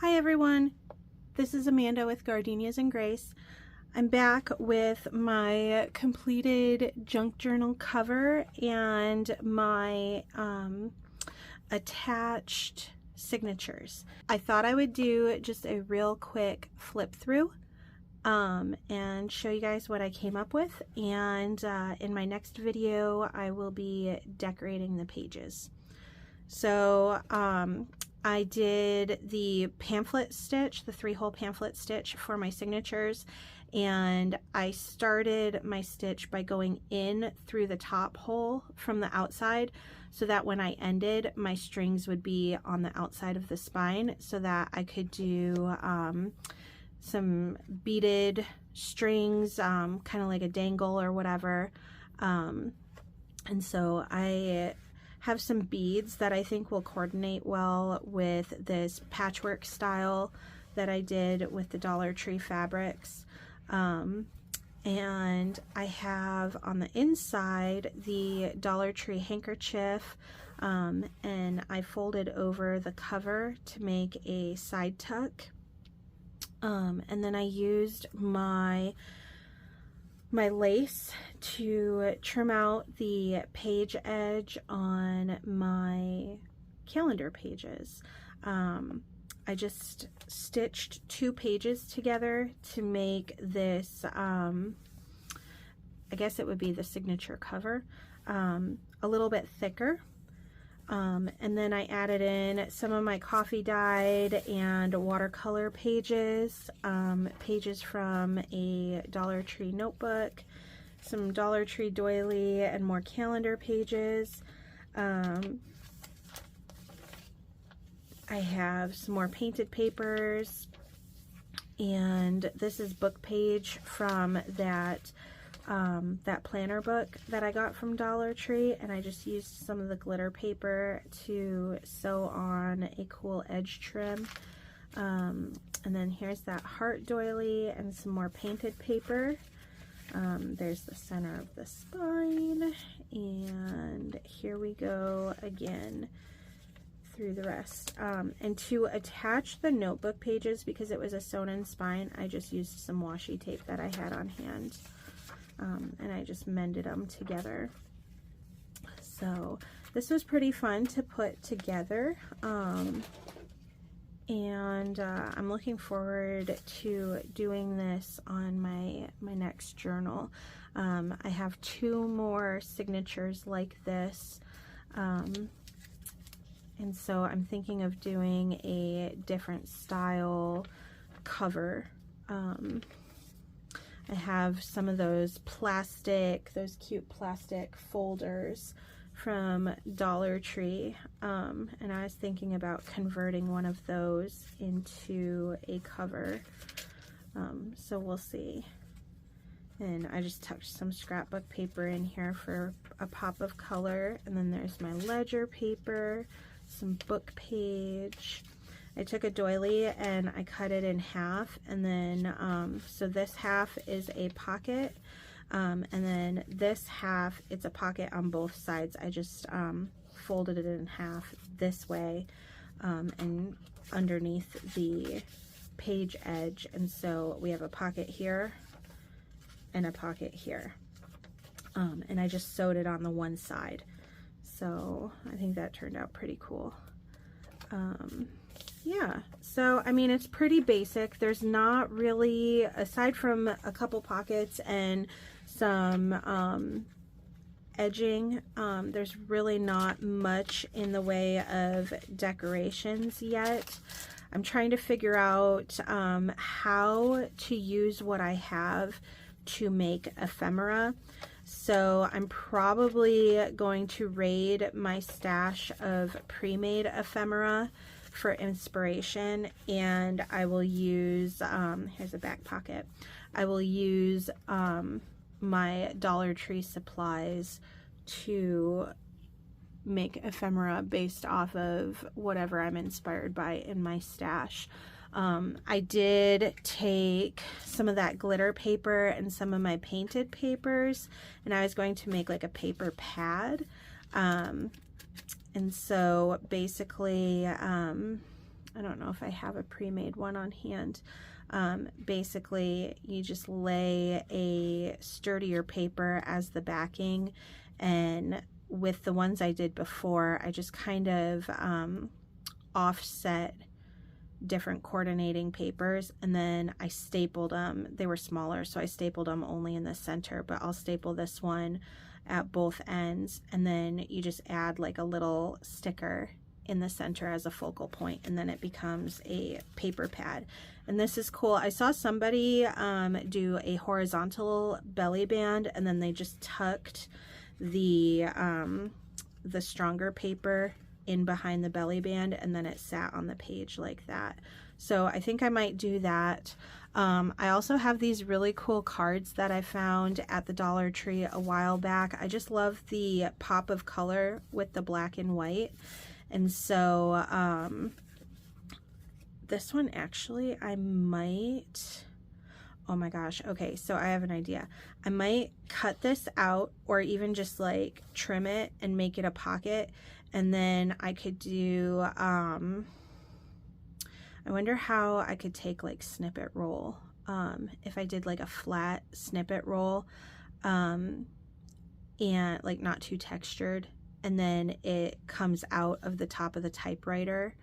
Hi everyone, this is Amanda with Gardenias and Grace. I'm back with my completed junk journal cover and my attached signatures. I thought I would do just a real quick flip through and show you guys what I came up with, and in my next video I will be decorating the pages. So I did the pamphlet stitch, the 3-hole pamphlet stitch for my signatures, and I started my stitch by going in through the top hole from the outside so that when I ended, my strings would be on the outside of the spine so that I could do some beaded strings, kind of like a dangle or whatever. And so I have some beads that I think will coordinate well with this patchwork style that I did with the Dollar Tree fabrics. And I have on the inside the Dollar Tree handkerchief, and I folded over the cover to make a side tuck. And then I used my lace to trim out the page edge on my calendar pages. I just stitched 2 pages together to make this, I guess it would be the signature cover, a little bit thicker. And then I added in some of my coffee dyed and watercolor pages, pages from a Dollar Tree notebook, some Dollar Tree doily, and more calendar pages. I have some more painted papers, and this is book page from that planner book that I got from Dollar Tree, and I just used some of the glitter paper to sew on a cool edge trim. And then here's that heart doily and some more painted paper. There's the center of the spine, and here we go again through the rest. And to attach the notebook pages, because it was a sewn-in spine, I just used some washi tape that I had on hand. And I just mended them together. So this was pretty fun to put together, and I'm looking forward to doing this on my next journal. I have 2 more signatures like this, and so I'm thinking of doing a different style cover. I have some of those cute plastic folders from Dollar Tree, and I was thinking about converting one of those into a cover, so we'll see. And I just tucked some scrapbook paper in here for a pop of color, and then there's my ledger paper, some book page. I took a doily and I cut it in half, and then so this half is a pocket, and then this half, it's a pocket on both sides. I just folded it in half this way, and underneath the page edge, and so we have a pocket here and a pocket here, and I just sewed it on the one side. So I think that turned out pretty cool. Yeah, so I mean, it's pretty basic. There's not really, aside from a couple pockets and some edging, there's really not much in the way of decorations yet. I'm trying to figure out how to use what I have to make ephemera. So I'm probably going to raid my stash of pre-made ephemera for inspiration, and I will use, here's a back pocket, I will use my Dollar Tree supplies to make ephemera based off of whatever I'm inspired by in my stash. I did take some of that glitter paper and some of my painted papers, and I was going to make like a paper pad. And so basically I don't know if I have a pre-made one on hand. Basically, you just lay a sturdier paper as the backing, and with the ones I did before, I just kind of offset different coordinating papers, and then I stapled them. They were smaller, so I stapled them only in the center, but I'll staple this one at both ends, and then you just add like a little sticker in the center as a focal point, and then it becomes a paper pad. And this is cool. I saw somebody do a horizontal belly band, and then they just tucked the stronger paper in behind the belly band, and then it sat on the page like that. So I think I might do that. I also have these really cool cards that I found at the Dollar Tree a while back. I just love the pop of color with the black and white. And so this one actually I might, oh my gosh, okay, so I have an idea. I might cut this out, or even just like trim it and make it a pocket, and then I could do, I wonder how I could take like snippet roll, if I did like a flat snippet roll, and like not too textured, and then it comes out of the top of the typewriter,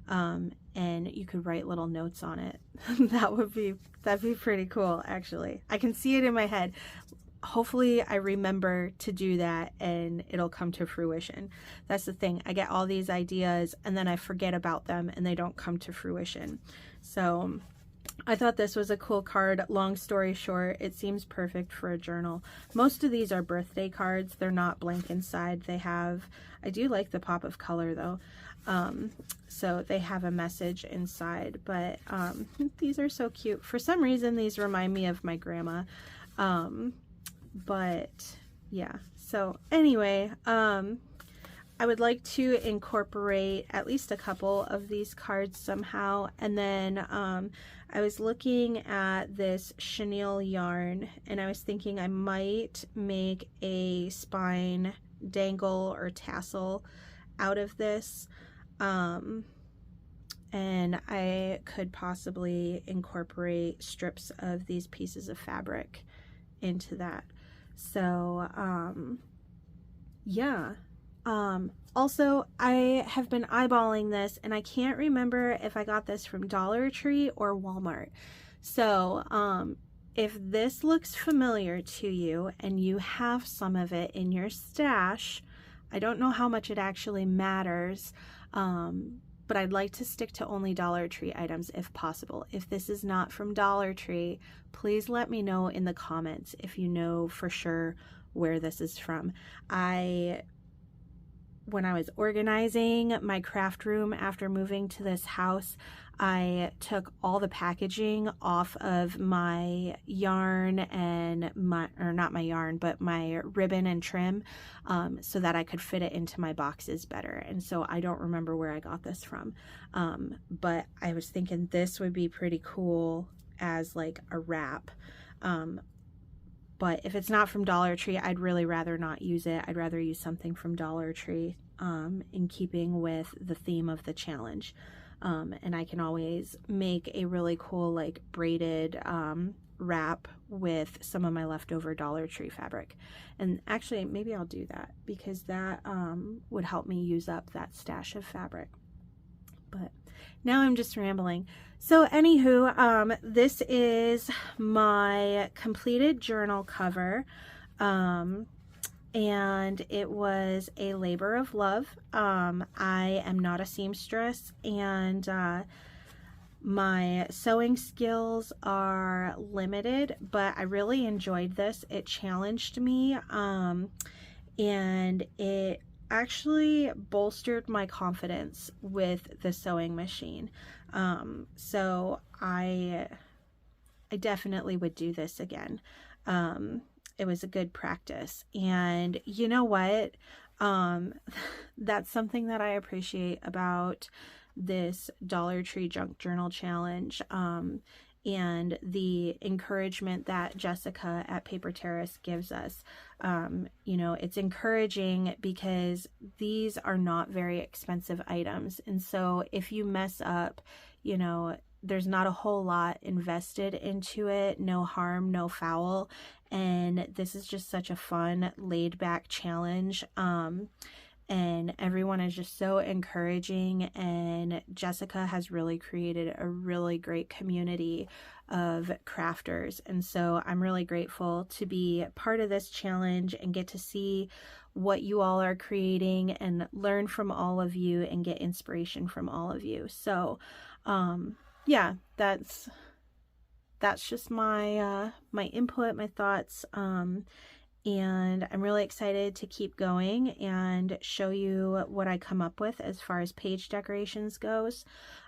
and you could write little notes on it. That'd be pretty cool, actually. I can see it in my head. Hopefully I remember to do that and it'll come to fruition. That's the thing. I get all these ideas and then I forget about them and they don't come to fruition. So I thought this was a cool card. Long story short, it seems perfect for a journal. Most of these are birthday cards. They're not blank inside. They have, I do like the pop of color though. So they have a message inside, but these are so cute. For some reason, these remind me of my grandma. But yeah, so anyway, I would like to incorporate at least a couple of these cards somehow. And then I was looking at this chenille yarn, and I was thinking I might make a spine dangle or tassel out of this. And I could possibly incorporate strips of these pieces of fabric into that. So yeah. Also, I have been eyeballing this, and I can't remember if I got this from Dollar Tree or Walmart. So if this looks familiar to you and you have some of it in your stash, I don't know how much it actually matters, but I'd like to stick to only Dollar Tree items if possible. If this is not from Dollar Tree, please let me know in the comments if you know for sure where this is from. When I was organizing my craft room after moving to this house, I took all the packaging off of my yarn and not my yarn, but my ribbon and trim, so that I could fit it into my boxes better. And so I don't remember where I got this from, but I was thinking this would be pretty cool as like a wrap. But if it's not from Dollar Tree, I'd really rather not use it. I'd rather use something from Dollar Tree, in keeping with the theme of the challenge. And I can always make a really cool like braided wrap with some of my leftover Dollar Tree fabric. And actually, maybe I'll do that, because that would help me use up that stash of fabric. But now I'm just rambling. So anywho, this is my completed journal cover, and it was a labor of love. I am not a seamstress, and my sewing skills are limited, but I really enjoyed this. It challenged me, and it actually bolstered my confidence with the sewing machine. So I definitely would do this again. It was a good practice, and you know what? That's something that I appreciate about this Dollar Tree Junk Journal Challenge, and the encouragement that Jessica at Paper Terrace gives us. You know, it's encouraging because these are not very expensive items. And so if you mess up, you know, there's not a whole lot invested into it, no harm, no foul. And this is just such a fun, laid back challenge. And everyone is just so encouraging, and Jessica has really created a really great community of crafters, and so I'm really grateful to be part of this challenge and get to see what you all are creating and learn from all of you and get inspiration from all of you. So yeah, that's just my my input, my thoughts, and I'm really excited to keep going and show you what I come up with as far as page decorations goes.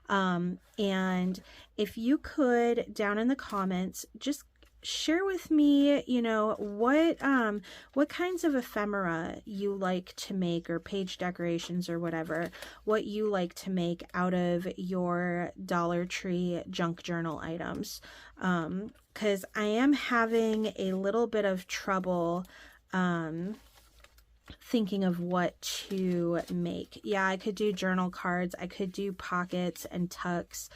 And if you could, down in the comments, just share with me, you know, what kinds of ephemera you like to make, or page decorations or whatever, what you like to make out of your Dollar Tree junk journal items. Because I am having a little bit of trouble thinking of what to make. Yeah, I could do journal cards, I could do pockets and tucks,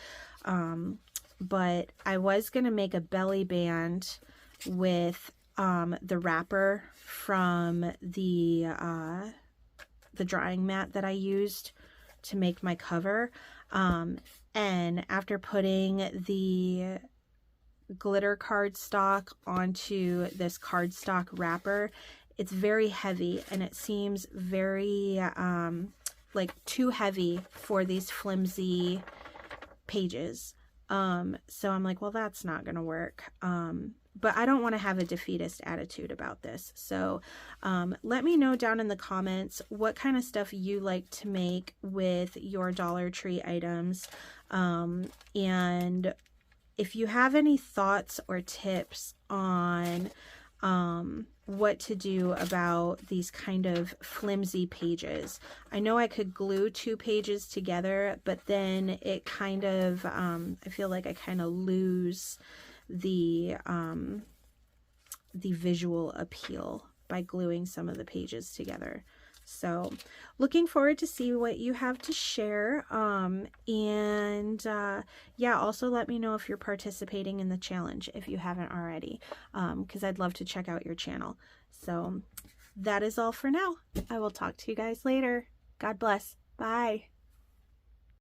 but I was going to make a belly band with the wrapper from the drying mat that I used to make my cover. And after putting the glitter cardstock onto this cardstock wrapper, it's very heavy, and it seems very like too heavy for these flimsy pages. So I'm like, well, that's not gonna work. But I don't want to have a defeatist attitude about this. So let me know down in the comments what kind of stuff you like to make with your Dollar Tree items. And if you have any thoughts or tips on what to do about these kind of flimsy pages. I know I could glue two pages together, but then it kind of, I feel like I kind of lose the visual appeal by gluing some of the pages together. So looking forward to see what you have to share. Yeah, also let me know if you're participating in the challenge if you haven't already, because I'd love to check out your channel. So that is all for now. I will talk to you guys later. God bless. Bye.